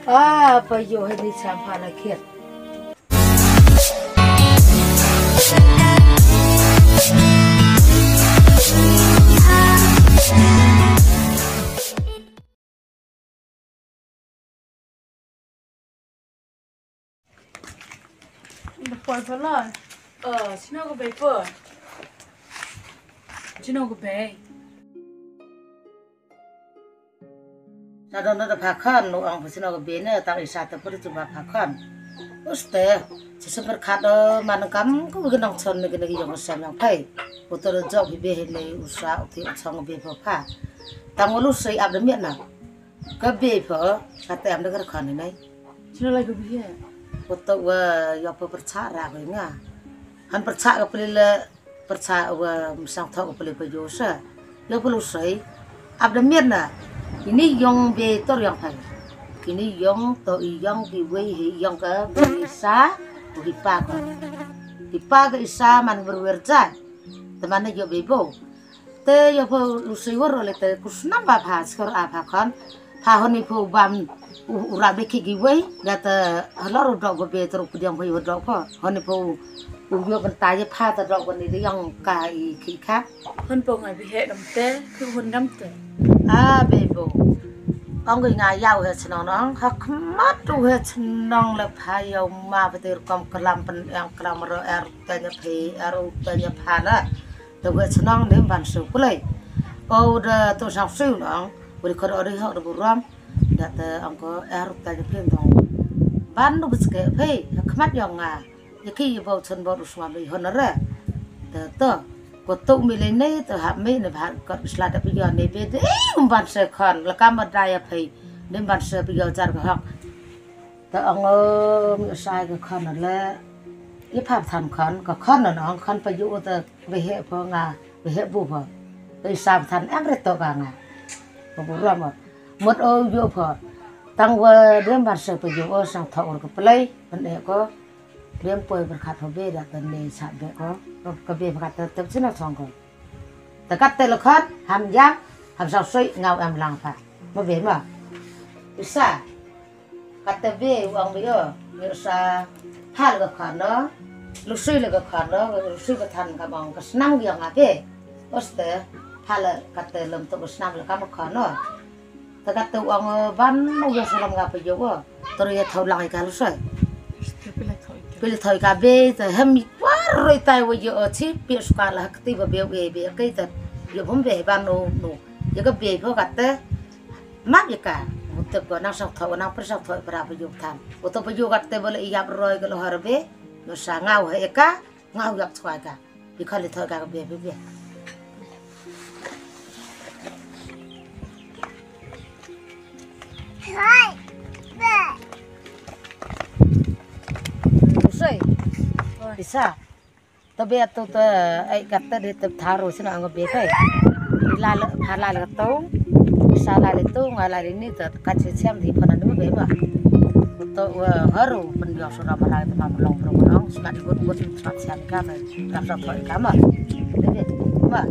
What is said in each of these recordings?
ประโยชน์ให้ดิฉันพาละเขียดปล่อยไปเลยฉันเอาไปเปิดฉันเอาไปถ้าโดนเราพาข้ามนูอังฉันเอาไปเนี่ยตั้งอิสระแต่พอดีจะมาพาข้ามอุสเตฉันสมัครขาดมันกำก็เป็นน้องชนในกันที่ยังไม่เสร็จยังไงอุตส่าห์จะไปเห็นในอุตสาหที่ช่างไปพอพาตั้งวันรู้สึกอับเมียนน่ะก็ไปพอแต่อับได้ก็ขันนี่ฉันอะไรก็ไปเห็นอุตส่าห์ว่าอยากไปประชาราเลยง่ะฮันประชาก็ไปเลยประชาว่าสังทอกก็ไปเลยประโยชน์แล้วก็รู้สึกอับได้เมียนน่ะini yang be tor yang hai ini yang to yang ki wei yang ka bisa dipa ka isa man berwerja teman yo bebo te yo po lusai wor le te kusna ba pha skor a pha khan pha honi po bam ura be ki wei da te lor do go be tor ku diam hoi do ko honi po yo ban ta ye pha ta do kon ni yang ka i ki kha hon po ngai be he dam te khu hon dam te bebo ông người ngài giàu hết nó học mất tu hết nó là phải giàu mà phải từ công làm bên em làm rồi em tay nhập phí em tay nhập hàng á từ hết nó đến bàn sửa cái này ô tôi học siêu nó bởi vì ở đây họ được bổ ram đã từ ông có em tay nhập phí thằng bán nó bị cái phí học mất giàu ngà như khi vào sân vào được xóa bị hơn nó rồi từก็ตุ้มเลยเนี่ยแต่หากไม่เนี่ยผ่านก็สลัดไปย้อนในเบสบันเสกขันแล้วก็มาได้ไปเนี่ยบันเสกไปย้อนจานก็หักแต่องมีสายก็ขันนั่นแหละยี่ภาพทำขันก็ขันนั่นองขันไปอยู่แต่ไปเหตุพองาไปเหตุบุพไปสามทันแอมเรตโตกางาก็บุรุษหมดอยู่พอตั้งว่าเรื่องบันเสกไปอยู่สังทองก็ไปเลยมันเองก็เรื่องป่วยประคับพอเบสแต่ในชาติเบสก็เบสประคับแต่ฉันเอาทองก่อนแต่กัดเตลคันทำยักษ์ทำสาวสวยเงาแอมลังผ่ามาเบสมาอุตส่าห์กัดเตเบสวางไปมีอุตส่าห์ผ้าเลยก็ขันเนาะลูกสวยเลยก็ขันเนาะลูกสวยก็ทันกับมองก็สนั่งอย่างอ่ะเบสอุตส่าห์ผ้าเลยกัดเตลมตัวก็สนั่งแล้วก็มาขันเนาะแต่กัดเตวางบ้านมุ่งยาสลามกับไปอยู่ตัวเรียกเท่าไหร่กันลูกสวยเป็นถอยกาเบแต่ให้มีว่าไรตายว่าเยอะที่เปียสกาละที่ว่าเบียเบียก็แต่อยู่ผมเบียบ้านโน่ยังก็เบียเพราะกัดแต่มากอย่างกันแต่ก็นั่งสังถอยนั่งประสังถอยปราประโยชน์ทำว่าตัวประโยชน์กัดแต่ว่าเลยยับรอยก็เราหาเบียเราสางเงาให้กะเงายับถอยกะยี่ข้อเลยถอยกาเบียเบียbisa tapi atau ai kata di taruh sini anggap biasa lalu halal itu bisa lalu itu ngalah ini terkacau siam di mana dulu beba untuk haru penjual sudah malah itu mampu belum sudah dibuat sudah siam kamar rasa toy kamar jadi mbak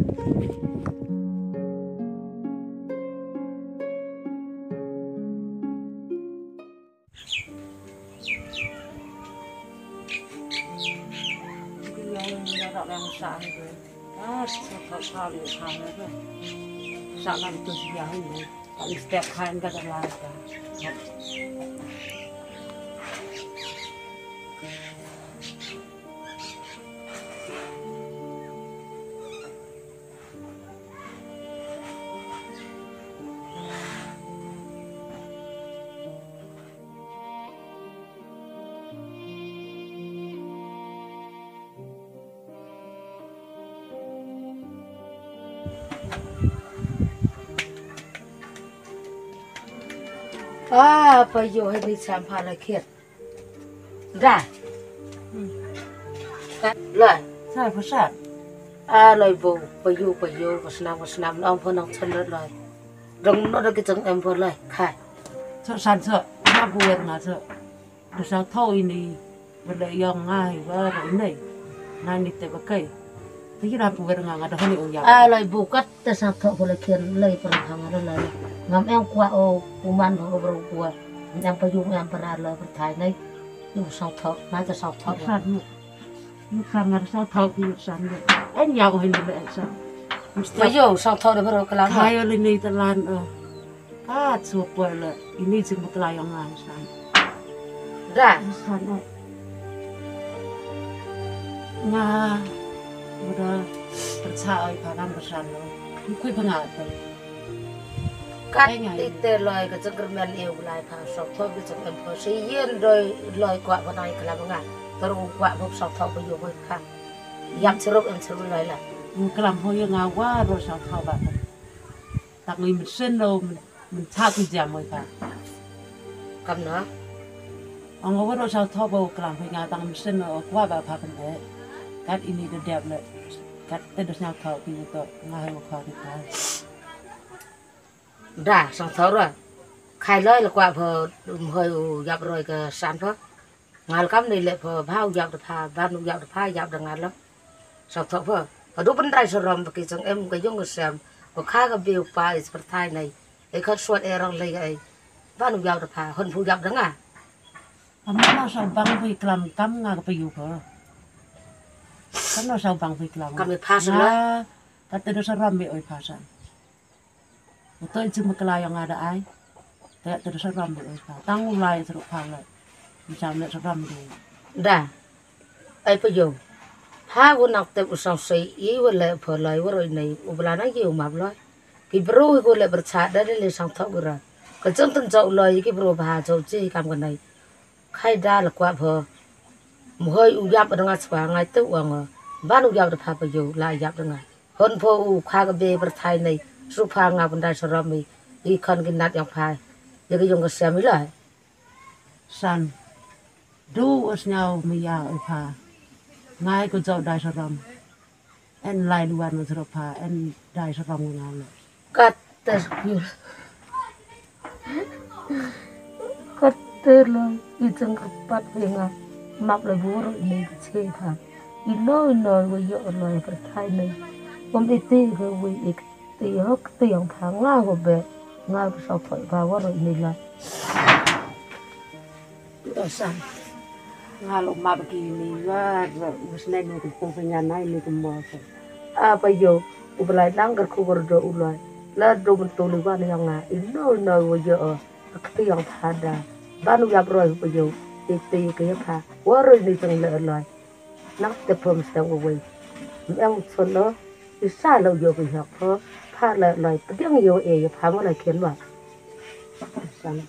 yang sah itu, sekali itu, salah itu siapa ini, kalau setiap hari kita lakukan.ประโยชน์ให้ดิฉันพาละเขียดได้เลยใช่เพราะฉันเลยบุประโยชน์ก็สนามน้องพนังชนเลยดงนั่นก็จังเอ็มพอเลยค่ะฉันเถอะน่าพูดนะเถอะดิฉันเท่าอินนี่มันเลยยังง่ายว่าอะไรนี่นายนิตย์ก็เคยที่เราพูดงานada hari orang lai bukat tersak boleh kian lai perang ada lai ngam em kuat kuman baru kuat nhằm phải dùng nhằm phải ra lời phải thay này dùng sau thọ nói cho sau thọ lúc sang ngày sau thọ thì sang được anh giàu hình được sao bây giờ sau thọ để bắt đầu cái làm hai ở đây ta lan chụp quay lại ini chỉ một lại ông làm sang ra sang đây nga udah percaya pada pesan lo kui pengatur cắt đi tê lời cái chân men yêu lại phá sau thọ cái chân em phá sĩ yên rồi lời quạ vào này cái làm ngà tôi quạ một sau thọ bây giờ mới khác yam sơ em sơ lời là cái làm hồi ngào quá rồi sao thọ bạn tặng người mình sinh đâu mình tha cái gì mới cả cầm nữa ông ngồi rồi sao thọ bao cái làm hồi ngào tặng mình sinh đâu qua bà phá vấn đề cắt ini được đẹp lại cắt tên được nhau thọ thì tôi ngay một khó thì phải ra sau thọ rồi khai lời là quạ phở hơi gặp rồi cái sản phở ngài cắm này lại phở bao gặp được phá bao nụ gặp được phá gặp được ngài lắm sau thọ phở ở đâu bên đây sờ rầm cái chân em cái giống người xem và khai cái biểu bài vật thay này cái khất suốt erong lấy cái bao nụ gặp được phá hơn phụ gặp đó à ông nó sao băng với làm cắm ngay cái biểu phở cái nó sao băng với làm cầm cái phá xuống đó cái tên nó sao rầm bị oi phá sang tôi chỉ một cái lai ông ada aiแต่ตัวสรำเลยค่ะตั้งลายสรุปพังเลยมีจำเลยสรำเลยได้ไอ้ประโยชน์ถ้าวันนักเตะอุตสาหสีอีวันเลยพอเลยว่าเราในอุบลานักยิ่งมาเลยกิบรู้กูเลยประชาได้เลยสังทกุระก็จนต้นเจ้าเลยกิบรู้พาเจ้าจี้คำกันในใครได้ละกว่าพอมวยอุยับดังอาสว่างไงตัววังบ้านอุยับจะพาประโยชน์ลายยับดังไงคนพออุคากระเบประไทยในสุภางาบันไดสรมีอีคนกินนัดยังพายgiờ cái dùng cái xe mới lại san du ở nhau mới ya ở pha ngay cái dạo đại sram en lai luan ở sram pha en đại sram ngang rồi cắt tê luôn ít chân cái bắt về ngà mặc lại búa rồi này cái xe pha ít nói với vợ nói phải thay này hôm nay tê cái với ít tê hốc tê ông phá ngang của bé ngay sau phải vào qua rồi này là đó san ngay lúc mà bagi niว่าउसने nó cũng không phải nhà này ni cũng mua bây giờ ubelai langgar ku berdo ulai la do mentuli wa ni yang ino wa yo akti yang thada banu ya broi bây giờ ti ke pha wa rồi ni tang le lai nak te pom stang wa wei em son lo ti sa lo yo bi ha pha la lai tiếng yo e pha ma la khen wa san